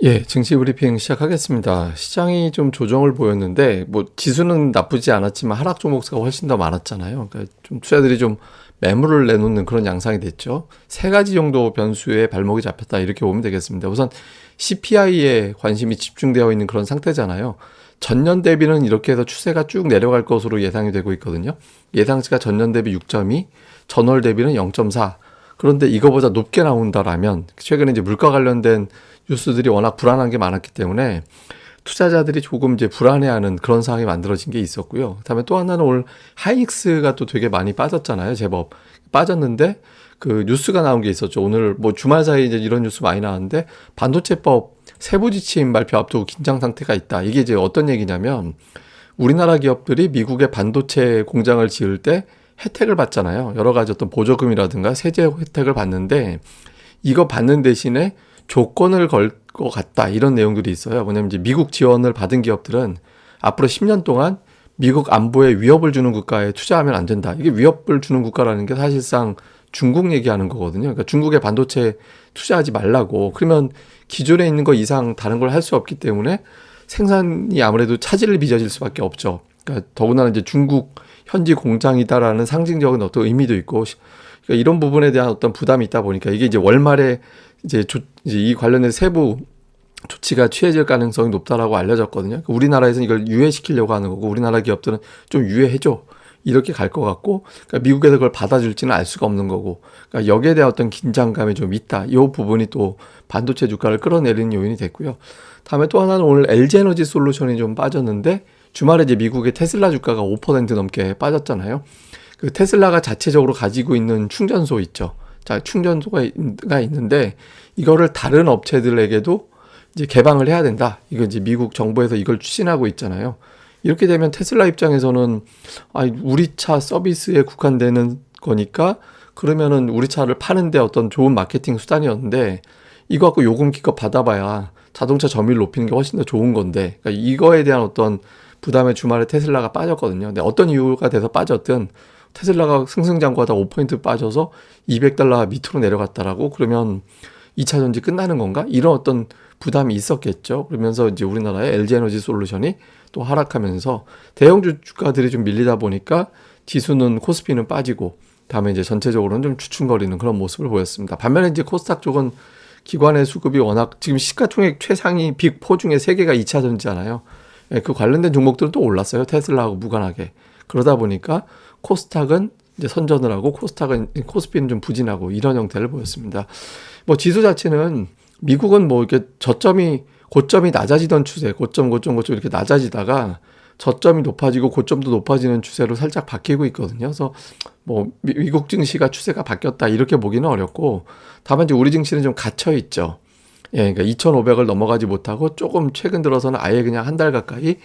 예, 증시 브리핑 시작하겠습니다. 시장이 좀 조정을 보였는데, 뭐, 지수는 나쁘지 않았지만 하락 종목수가 훨씬 더 많았잖아요. 그러니까 좀 투자들이 좀 매물을 내놓는 그런 양상이 됐죠. 세 가지 정도 변수에 발목이 잡혔다. 이렇게 보면 되겠습니다. 우선 CPI에 관심이 집중되어 있는 그런 상태잖아요. 전년 대비는 이렇게 해서 추세가 쭉 내려갈 것으로 예상이 되고 있거든요. 예상치가 전년 대비 6.2, 전월 대비는 0.4. 그런데 이거보다 높게 나온다라면, 최근에 이제 물가 관련된 뉴스들이 워낙 불안한 게 많았기 때문에 투자자들이 조금 이제 불안해하는 그런 상황이 만들어진 게 있었고요. 그다음에 또 하나는 오늘 하이닉스가 또 되게 많이 빠졌잖아요. 제법 빠졌는데 그 뉴스가 나온 게 있었죠. 오늘 뭐 주말 사이에 이제 이런 뉴스 많이 나왔는데 반도체법 세부 지침 발표 앞두고 긴장 상태가 있다. 이게 이제 어떤 얘기냐면 우리나라 기업들이 미국의 반도체 공장을 지을 때 혜택을 받잖아요. 여러 가지 어떤 보조금이라든가 세제 혜택을 받는데 이거 받는 대신에 조건을 걸 것 같다. 이런 내용들이 있어요. 뭐냐면 이제 미국 지원을 받은 기업들은 앞으로 10년 동안 미국 안보에 위협을 주는 국가에 투자하면 안 된다. 이게 위협을 주는 국가라는 게 사실상 중국 얘기하는 거거든요. 그러니까 중국의 반도체 투자하지 말라고. 그러면 기존에 있는 거 이상 다른 걸 할 수 없기 때문에 생산이 아무래도 차질을 빚어질 수밖에 없죠. 그러니까 더군다나 이제 중국 현지 공장이다라는 상징적인 어떤 의미도 있고, 그러니까 이런 부분에 대한 어떤 부담이 있다 보니까 이게 이제 월말에 이제 이 관련된 세부 조치가 취해질 가능성이 높다라고 알려졌거든요. 그러니까 우리나라에서는 이걸 유예시키려고 하는 거고, 우리나라 기업들은 좀 유예해줘. 이렇게 갈 것 같고, 그러니까 미국에서 그걸 받아줄지는 알 수가 없는 거고, 그러니까 여기에 대한 어떤 긴장감이 좀 있다. 이 부분이 또 반도체 주가를 끌어내리는 요인이 됐고요. 다음에 또 하나는 오늘 LG에너지 솔루션이 좀 빠졌는데, 주말에 이제 미국의 테슬라 주가가 5% 넘게 빠졌잖아요. 그 테슬라가 자체적으로 가지고 있는 충전소 있죠. 자, 충전소가 있는데 이거를 다른 업체들에게도 이제 개방을 해야 된다. 이거 이제 미국 정부에서 이걸 추진하고 있잖아요. 이렇게 되면 테슬라 입장에서는 우리 차 서비스에 국한되는 거니까 그러면은 우리 차를 파는데 어떤 좋은 마케팅 수단이었는데 이거 갖고 요금 기껏 받아봐야 자동차 점유율 높이는 게 훨씬 더 좋은 건데, 그러니까 이거에 대한 어떤 부담에 주말에 테슬라가 빠졌거든요. 근데 어떤 이유가 돼서 빠졌든 테슬라가 승승장구하다 5% 빠져서 $200 밑으로 내려갔다라고 그러면 2차 전지 끝나는 건가? 이런 어떤 부담이 있었겠죠. 그러면서 이제 우리나라의 LG에너지 솔루션이 또 하락하면서 대형주 주가들이 좀 밀리다 보니까 지수는 코스피는 빠지고 다음에 이제 전체적으로는 좀 주춤거리는 그런 모습을 보였습니다. 반면에 이제 코스닥 쪽은 기관의 수급이 워낙 지금 시가총액 최상위 빅4 중에 3개가 2차 전지잖아요. 그 관련된 종목들은 또 올랐어요. 테슬라하고 무관하게. 그러다 보니까 코스닥은 이제 선전을 하고 코스피는 좀 부진하고 이런 형태를 보였습니다. 뭐 지수 자체는 미국은 뭐 이렇게 고점이 낮아지던 추세, 고점 이렇게 낮아지다가 저점이 높아지고 고점도 높아지는 추세로 살짝 바뀌고 있거든요. 그래서 뭐 미국 증시가 추세가 바뀌었다 이렇게 보기는 어렵고, 다만 이제 우리 증시는 좀 갇혀 있죠. 예, 그러니까 2,500을 넘어가지 못하고 조금 최근 들어서는 아예 그냥 한 달 가까이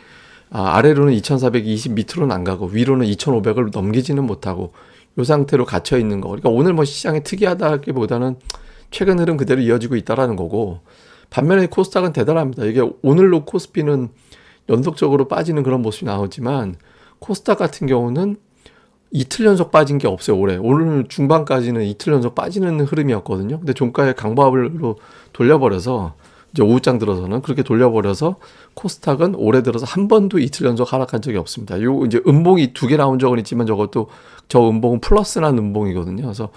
아래로는 2,420 밑으로는 안 가고 위로는 2,500을 넘기지는 못하고 이 상태로 갇혀 있는 거. 그러니까 오늘 뭐 시장이 특이하다기보다는 최근 흐름 그대로 이어지고 있다라는 거고, 반면에 코스닥은 대단합니다. 이게 오늘로 코스피는 연속적으로 빠지는 그런 모습이 나오지만 코스닥 같은 경우는 이틀 연속 빠진 게 없어요. 올해. 오늘 중반까지는 이틀 연속 빠지는 흐름이었거든요. 근데 종가의 강보합으로 돌려버려서 이제 오후장 들어서는 그렇게 돌려버려서 코스닥은 올해 들어서 한 번도 이틀 연속 하락한 적이 없습니다. 요 이제 음봉이 2개 나온 적은 있지만 저것도 저 음봉은 플러스난 음봉이거든요. 그래서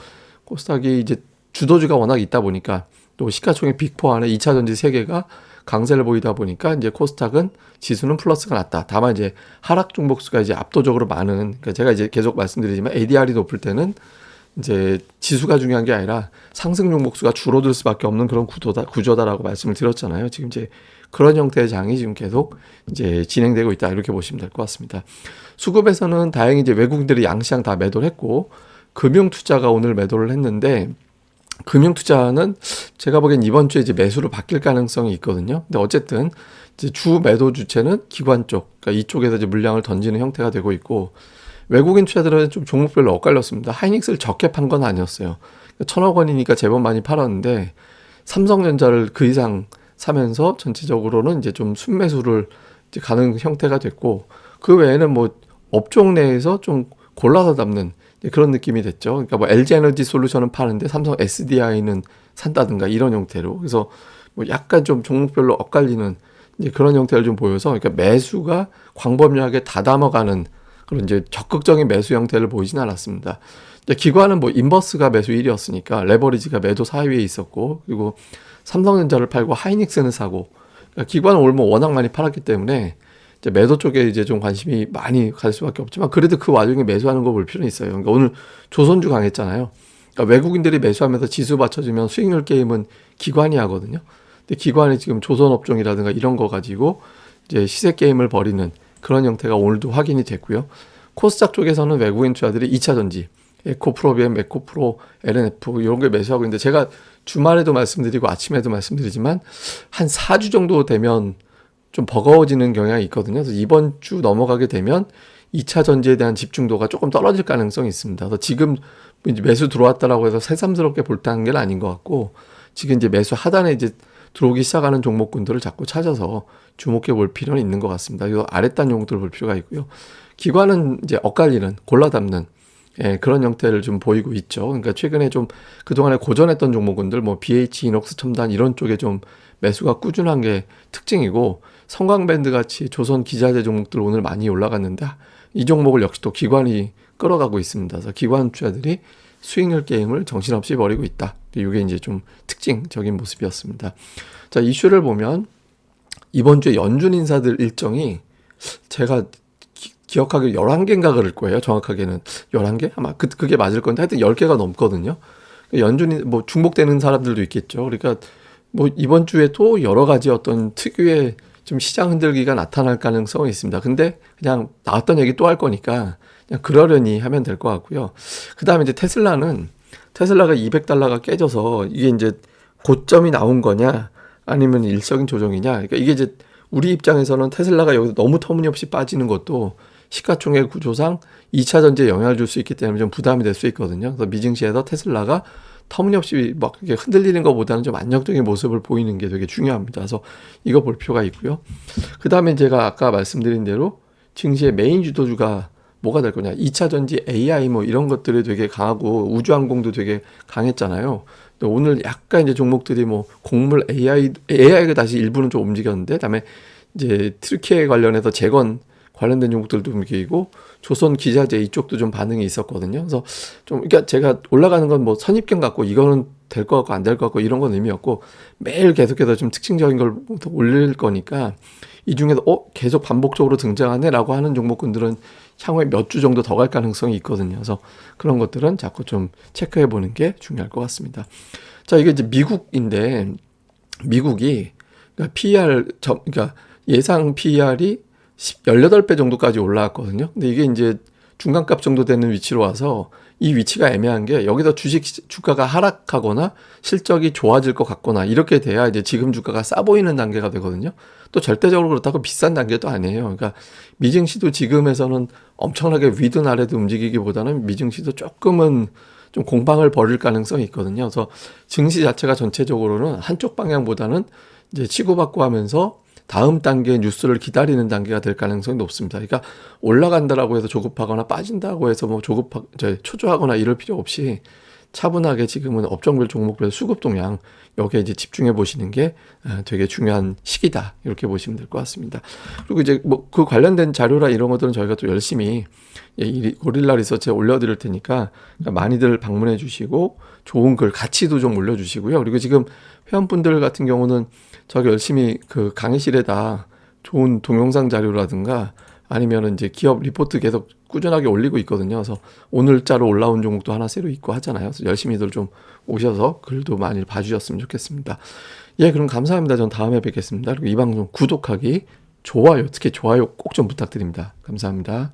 코스닥이 이제 주도주가 워낙 있다 보니까 또 시가총액 빅4 안에 2차 전지 3개가 강세를 보이다 보니까 이제 코스닥은 지수는 플러스가 났다. 다만 이제 하락 종목수가 이제 압도적으로 많은, 그러니까 제가 이제 계속 말씀드리지만 ADR이 높을 때는 이제 지수가 중요한 게 아니라 상승 종목수가 줄어들 수밖에 없는 그런 구조다라고 말씀을 드렸잖아요. 지금 이제 그런 형태의 장이 지금 계속 이제 진행되고 있다. 이렇게 보시면 될 것 같습니다. 수급에서는 다행히 이제 외국인들이 양시장 다 매도를 했고, 금융투자가 오늘 매도를 했는데, 금융투자는 제가 보기엔 이번 주에 이제 매수로 바뀔 가능성이 있거든요. 근데 어쨌든 이제 주 매도 주체는 기관 쪽, 그러니까 이쪽에서 이제 물량을 던지는 형태가 되고 있고, 외국인 투자들은 좀 종목별로 엇갈렸습니다. 하이닉스를 적게 판 건 아니었어요. 1,000억 원이니까 제법 많이 팔았는데 삼성전자를 그 이상 사면서 전체적으로는 이제 좀 순매수를 이제 가는 형태가 됐고, 그 외에는 뭐 업종 내에서 좀 골라서 담는 그런 느낌이 됐죠. 그러니까 뭐 LG 에너지 솔루션은 파는데 삼성 SDI는 산다든가 이런 형태로. 그래서 뭐 약간 좀 종목별로 엇갈리는 이제 그런 형태를 좀 보여서, 그러니까 매수가 광범위하게 다 담아가는 그런 이제 적극적인 매수 형태를 보이진 않았습니다. 이제 기관은 뭐 인버스가 매수 1위였으니까 레버리지가 매도 4위에 있었고, 그리고 삼성전자를 팔고 하이닉스는 사고, 그러니까 기관은 오늘 뭐 워낙 많이 팔았기 때문에 이제 매도 쪽에 이제 좀 관심이 많이 갈 수밖에 없지만, 그래도 그 와중에 매수하는 거 볼 필요는 있어요. 그러니까 오늘 조선주 강했잖아요. 그러니까 외국인들이 매수하면서 지수 받쳐주면 수익률 게임은 기관이 하거든요. 근데 기관이 지금 조선업종이라든가 이런 거 가지고 이제 시세 게임을 벌이는 그런 형태가 오늘도 확인이 됐고요. 코스닥 쪽에서는 외국인 투자들이 2차 전지, 에코프로비엠, 에코프로, LNF 이런 걸 매수하고 있는데, 제가 주말에도 말씀드리고 아침에도 말씀드리지만 한 4주 정도 되면 좀 버거워지는 경향이 있거든요. 그래서 이번 주 넘어가게 되면 2차 전지에 대한 집중도가 조금 떨어질 가능성이 있습니다. 그래서 지금 이제 매수 들어왔다라고 해서 새삼스럽게 볼 단계는 아닌 것 같고, 지금 이제 매수 하단에 이제 들어오기 시작하는 종목군들을 자꾸 찾아서 주목해 볼 필요는 있는 것 같습니다. 이거 아랫단 종목들을 볼 필요가 있고요. 기관은 이제 엇갈리는, 골라 담는 그런 형태를 좀 보이고 있죠. 그러니까 최근에 좀 그동안에 고전했던 종목군들, 뭐 BH, 이녹스, 첨단 이런 쪽에 좀 매수가 꾸준한 게 특징이고, 성광밴드 같이 조선 기자재 종목들 오늘 많이 올라갔는데, 이 종목을 역시 또 기관이 끌어가고 있습니다. 그래서 기관 투자들이 수익률 게임을 정신없이 벌이고 있다. 이게 이제 좀 특징적인 모습이었습니다. 자, 이슈를 보면 이번 주에 연준 인사들 일정이 제가 기억하기로 11개인가 그럴 거예요. 정확하게는 11개? 아마 그게 맞을 건데 하여튼 10개가 넘거든요. 연준이 뭐 중복되는 사람들도 있겠죠. 그러니까 뭐 이번 주에 또 여러 가지 어떤 특유의 좀 시장 흔들기가 나타날 가능성이 있습니다. 근데 그냥 나왔던 얘기 또 할 거니까 그냥 그러려니 하면 될 것 같고요. 그 다음에 이제 테슬라가 $200가 깨져서 이게 이제 고점이 나온 거냐 아니면 일시적인 조정이냐. 그러니까 이게 이제 우리 입장에서는 테슬라가 여기서 너무 터무니없이 빠지는 것도 시가총액 구조상 2차 전지에 영향을 줄 수 있기 때문에 좀 부담이 될 수 있거든요. 그래서 미증시에서 테슬라가 터무니없이 막 이렇게 흔들리는 것보다는 좀 안정적인 모습을 보이는 게 되게 중요합니다. 그래서 이거 볼 필요가 있고요. 그 다음에 제가 아까 말씀드린 대로 증시의 메인 주도주가 뭐가 될 거냐. 2차 전지 AI 뭐 이런 것들이 되게 강하고 우주항공도 되게 강했잖아요. 근데 오늘 약간 이제 종목들이 뭐 곡물 AI가 다시 일부는 좀 움직였는데, 그다음에 이제 트리케 관련해서 재건 관련된 종목들도 움직이고 조선 기자재 이쪽도 좀 반응이 있었거든요. 그래서 좀 그러니까 제가 올라가는 건 뭐 선입견 같고 이거는 될 것 같고 안 될 것 같고 이런 건 의미였고, 매일 계속해서 좀 특징적인 걸 올릴 거니까 이 중에서 계속 반복적으로 등장하네라고 하는 종목군들은 향후에 몇 주 정도 더 갈 가능성이 있거든요. 그래서 그런 것들은 자꾸 좀 체크해 보는 게 중요할 것 같습니다. 자, 이게 이제 미국인데, 미국이 그러니까 그러니까 예상 PER이 18배 정도까지 올라왔거든요. 근데 이게 이제 중간값 정도 되는 위치로 와서 이 위치가 애매한 게, 여기서 주가가 하락하거나 실적이 좋아질 것 같거나 이렇게 돼야 이제 지금 주가가 싸 보이는 단계가 되거든요. 또 절대적으로 그렇다고 비싼 단계도 아니에요. 그러니까 미증시도 지금에서는 엄청나게 위든 아래도 움직이기보다는 미증시도 조금은 좀 공방을 벌일 가능성이 있거든요. 그래서 증시 자체가 전체적으로는 한쪽 방향보다는 이제 치고받고 하면서 다음 단계 뉴스를 기다리는 단계가 될 가능성이 높습니다. 그러니까 올라간다라고 해서 조급하거나 빠진다고 해서 뭐 초조하거나 이럴 필요 없이 차분하게 지금은 업종별 종목별 수급 동향 여기에 이제 집중해 보시는 게 되게 중요한 시기다, 이렇게 보시면 될 것 같습니다. 그리고 이제 뭐 그 관련된 자료라 이런 것들은 저희가 또 열심히 고릴라 리서치에 올려드릴 테니까 많이들 방문해 주시고 좋은 글 가치도 좀 올려주시고요. 그리고 지금 회원분들 같은 경우는 저희 열심히 그 강의실에다 좋은 동영상 자료라든가 아니면 이제 기업 리포트 계속 꾸준하게 올리고 있거든요. 그래서 오늘자로 올라온 종목도 하나 새로 있고 하잖아요. 그래서 열심히들 좀 오셔서 글도 많이 봐주셨으면 좋겠습니다. 예, 그럼 감사합니다. 전 다음에 뵙겠습니다. 그리고 이 방송 구독하기, 좋아요, 특히 좋아요 꼭 좀 부탁드립니다. 감사합니다.